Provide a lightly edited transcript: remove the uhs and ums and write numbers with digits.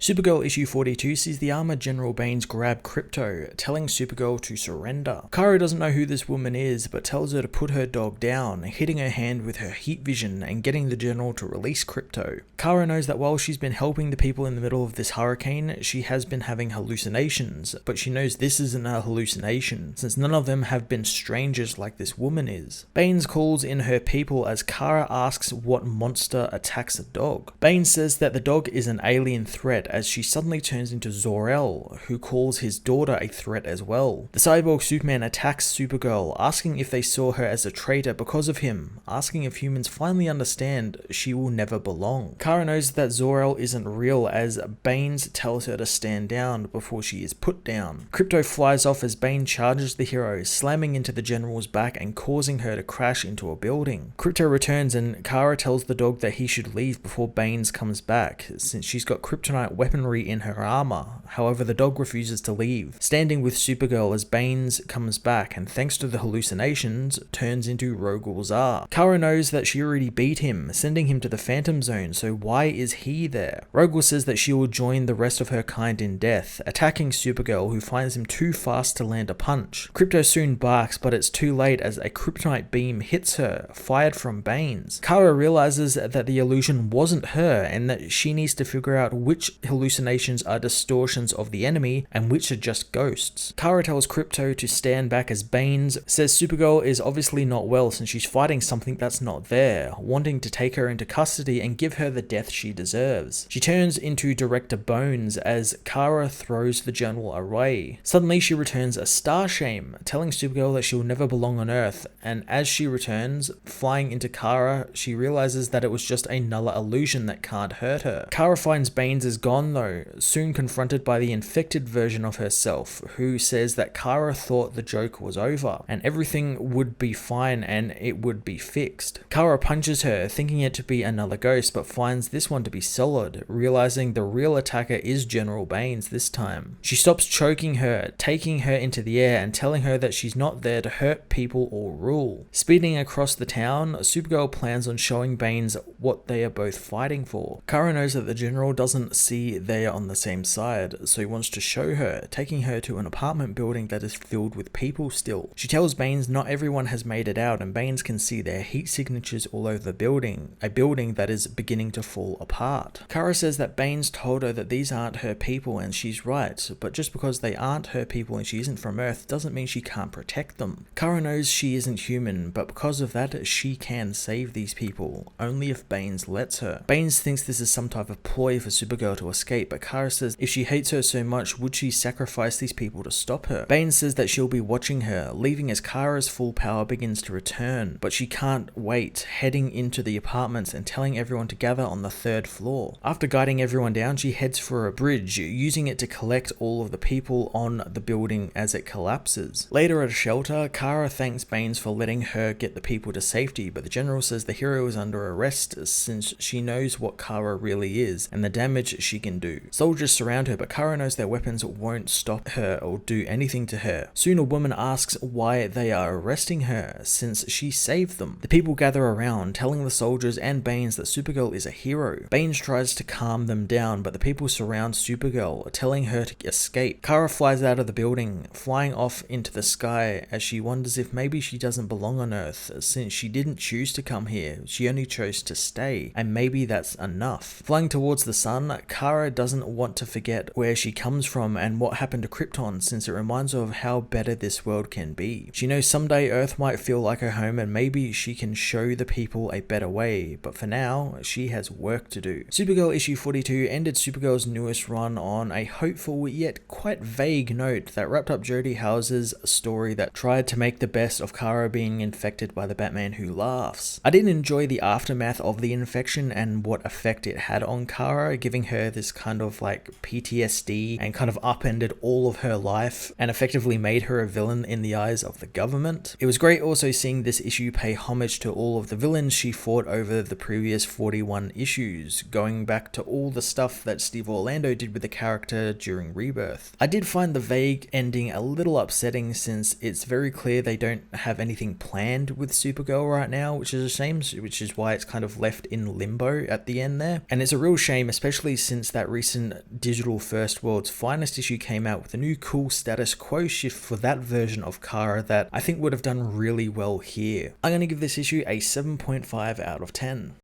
Supergirl issue 42 sees the armored General Baines grab Krypto, telling Supergirl to surrender. Kara doesn't know who this woman is, but tells her to put her dog down, hitting her hand with her heat vision and getting the General to release Krypto. Kara knows that while she's been helping the people in the middle of this hurricane, she has been having hallucinations, but she knows this isn't a hallucination, since none of them have been strangers like this woman is. Baines calls in her people as Kara asks what monster attacks a dog. Baines says that the dog is an alien threat, as she suddenly turns into Zor-El, who calls his daughter a threat as well. The cyborg Superman attacks Supergirl, asking if they saw her as a traitor because of him, asking if humans finally understand she will never belong. Kara knows that Zor-El isn't real, as Baines tells her to stand down before she is put down. Krypto flies off as Bane charges the hero, slamming into the General's back and causing her to crash into a building. Krypto returns and Kara tells the dog that he should leave before Baines comes back, since she's got kryptonite weaponry in her armor. However, the dog refuses to leave, standing with Supergirl as Baines comes back and, thanks to the hallucinations, turns into Rogol-Zar. Kara knows that she already beat him, sending him to the Phantom Zone, so why is he there? Rogol says that she will join the rest of her kind in death, attacking Supergirl, who finds him too fast to land a punch. Krypto soon barks, but it's too late as a kryptonite beam hits her, fired from Baines. Kara realizes that the illusion wasn't her and that she needs to figure out which hallucinations are distortions of the enemy and which are just ghosts. Kara tells Krypto to stand back as Baines says Supergirl is obviously not well since she's fighting something that's not there, wanting to take her into custody and give her the death she deserves. She turns into Director Bones as Kara throws the General away. Suddenly she returns a Starshame, telling Supergirl that she'll never belong on Earth, and as she returns, flying into Kara, she realizes that it was just another illusion that can't hurt her. Kara finds Baines is gone though, soon confronted by the infected version of herself, who says that Kara thought the joke was over, and everything would be fine and it would be fixed. Kara punches her, thinking it to be another ghost, but finds this one to be solid, realizing the real attacker is General Baines this time. She stops choking her, taking her into the air and telling her that she's not there to hurt people or rule. Speeding across the town, Supergirl plans on showing Baines what they are both fighting for. Kara knows that the General doesn't see they are on the same side, so he wants to show her, taking her to an apartment building that is filled with people still. She tells Baines not everyone has made it out and Baines can see their heat signatures all over the building, a building that is beginning to fall apart. Kara says that Baines told her that these aren't her people and she's right, but just because they aren't her people and she isn't from Earth doesn't mean she can't protect them. Kara knows she isn't human, but because of that she can save these people, only if Baines lets her. Baines thinks this is some type of ploy for Supergirl to escape, but Kara says if she hates her so much, would she sacrifice these people to stop her? Baines says that she'll be watching her, leaving as Kara's full power begins to return, but she can't wait, heading into the apartments and telling everyone to gather on the 3rd floor. After guiding everyone down, she heads for a bridge, using it to collect all of the people on the building as it collapses. Later at a shelter, Kara thanks Baines for letting her get the people to safety, but the General says the hero is under arrest since she knows what Kara really is and the damage she can do. Soldiers surround her, but Kara knows their weapons won't stop her or do anything to her. Soon a woman asks why they are arresting her, since she saved them. The people gather around, telling the soldiers and Baines that Supergirl is a hero. Baines tries to calm them down, but the people surround Supergirl, telling her to escape. Kara flies out of the building, flying off into the sky as she wonders if maybe she doesn't belong on Earth, since she didn't choose to come here, she only chose to stay, and maybe that's enough. Flying towards the sun, Kara doesn't want to forget where she comes from and what happened to Krypton, since it reminds her of how better this world can be. She knows someday Earth might feel like her home and maybe she can show the people a better way, but for now, she has work to do. Supergirl issue 42 ended Supergirl's newest run on a hopeful yet quite vague note that wrapped up Jody House's story that tried to make the best of Kara being infected by the Batman who laughs. I did enjoy the aftermath of the infection and what effect it had on Kara, giving her this kind of like PTSD PTSD and kind of upended all of her life and effectively made her a villain in the eyes of the government. It was great also seeing this issue pay homage to all of the villains she fought over the previous 41 issues, going back to all the stuff that Steve Orlando did with the character during Rebirth. I did find the vague ending a little upsetting since it's very clear they don't have anything planned with Supergirl right now, which is a shame, which is why it's kind of left in limbo at the end there. And it's a real shame, especially since that recent Digital First World's Finest issue came out with a new cool status quo shift for that version of Kara that I think would have done really well here. I'm going to give this issue a 7.5 out of 10.